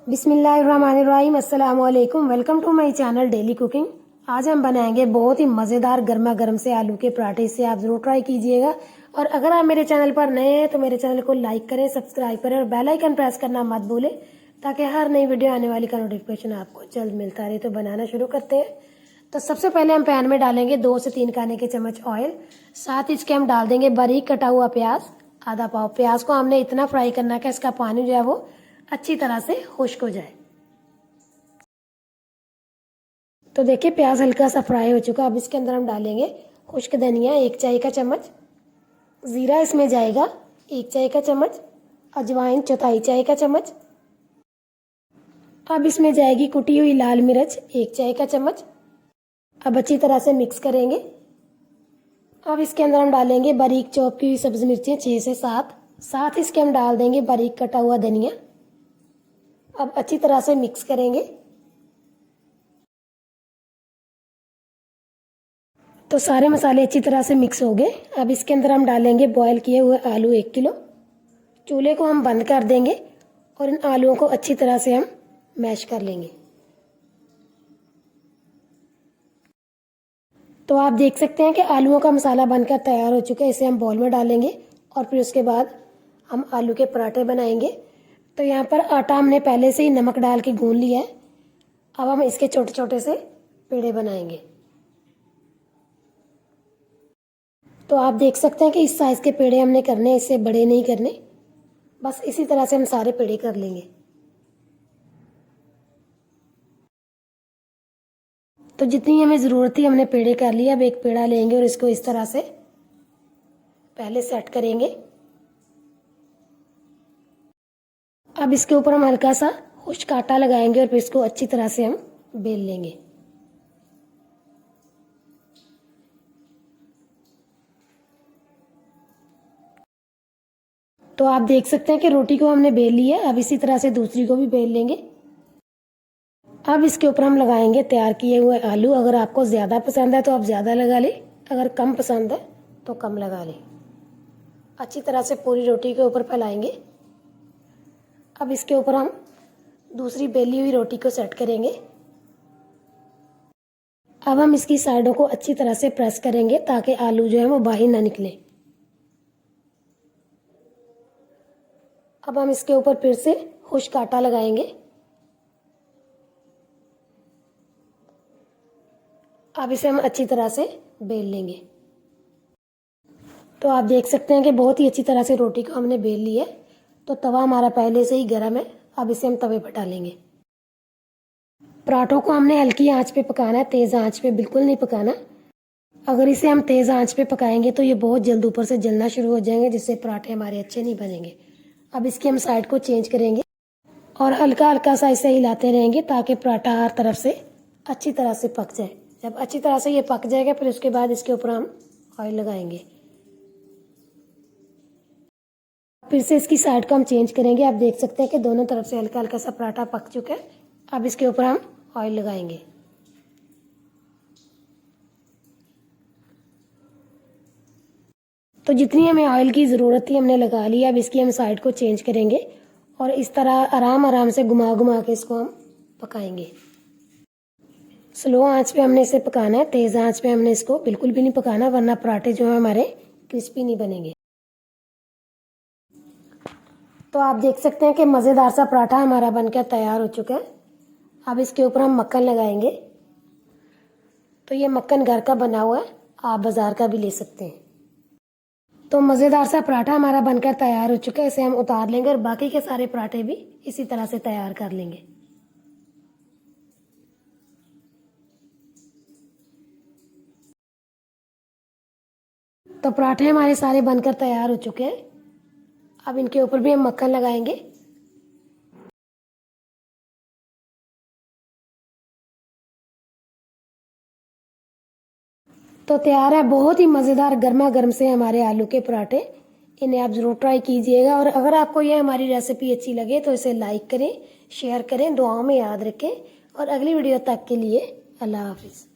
बिस्मिल्लाहिर्रहमानिर्रहीम, अस्सलाम वालेकुम। Welcome to my channel daily cooking. आज हम बनाएंगे बहुत ही मज़ेदार गर्मा गर्म से आलू के पराठे। इसे आप ज़रूर ट्राई कीजिएगा। और अगर आप मेरे चैनल पर नए हैं तो मेरे चैनल को लाइक करें, सब्सक्राइब करें और बेल आइकन प्रेस करना मत भूलें, ताकि हर नई वीडियो आने वाली का नोटिफिकेशन आपको जल्द मिलता रहे। तो बनाना शुरू करते हैं। तो सबसे पहले हम पैन में डालेंगे 2 से 3 खाने के चम्मच ऑयल। साथ ही इसके हम डाल देंगे बारीक कटा हुआ प्याज, आधा पाव। प्याज को हमने इतना फ्राई करना है कि इसका पानी जो है वो अच्छी तरह से खुश्क हो जाए। तो देखिए प्याज हल्का सा फ्राई हो चुका। अब इसके अंदर हम डालेंगे खुश्क धनिया 1 चाय का चम्मच, जीरा इसमें जाएगा 1 चाय का चम्मच, अजवाइन 1/4 चाय का चम्मच। अब इसमें जाएगी कुटी हुई लाल मिर्च 1 चाय का चम्मच। अब अच्छी तरह से मिक्स करेंगे। अब इसके अंदर हम डालेंगे बारीक चॉप की हुई सब्जी मिर्चें 6 से 7। साथ ही इसके हम डाल देंगे बारीक कटा हुआ धनिया। अब अच्छी तरह से मिक्स करेंगे। तो सारे मसाले अच्छी तरह से मिक्स हो गए। अब इसके अंदर हम डालेंगे बॉईल किए हुए आलू 1 किलो। चूल्हे को हम बंद कर देंगे और इन आलूओं को अच्छी तरह से हम मैश कर लेंगे। तो आप देख सकते हैं कि आलूओं का मसाला बनकर तैयार हो चुका है। इसे हम बाउल में डालेंगे और फिर उसके बाद हम आलू के पराठे बनाएंगे। तो यहाँ पर आटा हमने पहले से ही नमक डाल के गूंद लिया है। अब हम इसके छोटे छोटे से पेड़े बनाएंगे। तो आप देख सकते हैं कि इस साइज़ के पेड़े हमने करने, इससे बड़े नहीं करने। बस इसी तरह से हम सारे पेड़े कर लेंगे। तो जितनी हमें ज़रूरत थी हमने पेड़े कर लिया। अब एक पेड़ा लेंगे और इसको इस तरह से पहले सेट करेंगे। अब इसके ऊपर हम हल्का सा खुश्क आटा लगाएंगे और फिर इसको अच्छी तरह से हम बेल लेंगे। तो आप देख सकते हैं कि रोटी को हमने बेल ली है। अब इसी तरह से दूसरी को भी बेल लेंगे। अब इसके ऊपर हम लगाएंगे तैयार किए हुए आलू। अगर आपको ज़्यादा पसंद है तो आप ज़्यादा लगा लें, अगर कम पसंद है तो कम लगा लें। अच्छी तरह से पूरी रोटी के ऊपर फैलाएंगे। अब इसके ऊपर हम दूसरी बेली हुई रोटी को सेट करेंगे। अब हम इसकी साइडों को अच्छी तरह से प्रेस करेंगे ताकि आलू जो है वो बाहर ना निकले। अब हम इसके ऊपर फिर से खुश्क आटा लगाएंगे। अब इसे हम अच्छी तरह से बेल लेंगे। तो आप देख सकते हैं कि बहुत ही अच्छी तरह से रोटी को हमने बेल ली है। तो तवा हमारा पहले से ही गर्म है। अब इसे हम तवे पर डालेंगे। पराठों को हमने हल्की आंच पे पकाना है, तेज़ आंच पे बिल्कुल नहीं पकाना। अगर इसे हम तेज़ आंच पे पकाएंगे तो ये बहुत जल्द ऊपर से जलना शुरू हो जाएंगे, जिससे पराठे हमारे अच्छे नहीं बनेंगे। अब इसकी हम साइड को चेंज करेंगे और हल्का हल्का सा इसे हिलाते रहेंगे ताकि पराठा हर तरफ से अच्छी तरह से पक जाए। जब अच्छी तरह से ये पक जाएगा फिर उसके बाद इसके ऊपर हम ऑयल लगाएंगे। फिर से इसकी साइड को हम चेंज करेंगे। आप देख सकते हैं कि दोनों तरफ से हल्का हल्का सा पराठा पक चुका है। अब इसके ऊपर हम ऑयल लगाएंगे। तो जितनी हमें ऑयल की ज़रूरत थी हमने लगा ली। अब इसकी हम साइड को चेंज करेंगे और इस तरह आराम आराम से घुमा घुमा के इसको हम पकाएंगे। स्लो आंच पे हमने इसे पकाना है, तेज़ आंच पे हमने इसको बिल्कुल भी नहीं पकाना, वरना पराठे जो है हमारे क्रिस्पी नहीं बनेंगे। तो आप देख सकते हैं कि मज़ेदार सा पराठा हमारा बनकर तैयार हो चुका है। अब इसके ऊपर हम मक्खन लगाएंगे। तो ये मक्खन घर का बना हुआ है, आप बाज़ार का भी ले सकते हैं। तो मज़ेदार सा पराठा हमारा बनकर तैयार हो चुका है। इसे हम उतार लेंगे और बाकी के सारे पराठे भी इसी तरह से तैयार कर लेंगे। तो पराठे हमारे सारे बनकर तैयार हो चुके हैं। अब इनके ऊपर भी हम मक्खन लगाएंगे। तो तैयार है बहुत ही मज़ेदार गर्मा गर्म से हमारे आलू के पराठे। इन्हें आप ज़रूर ट्राई कीजिएगा। और अगर आपको यह हमारी रेसिपी अच्छी लगे तो इसे लाइक करें, शेयर करें, दुआओं में याद रखें। और अगली वीडियो तक के लिए अल्लाह हाफिज़।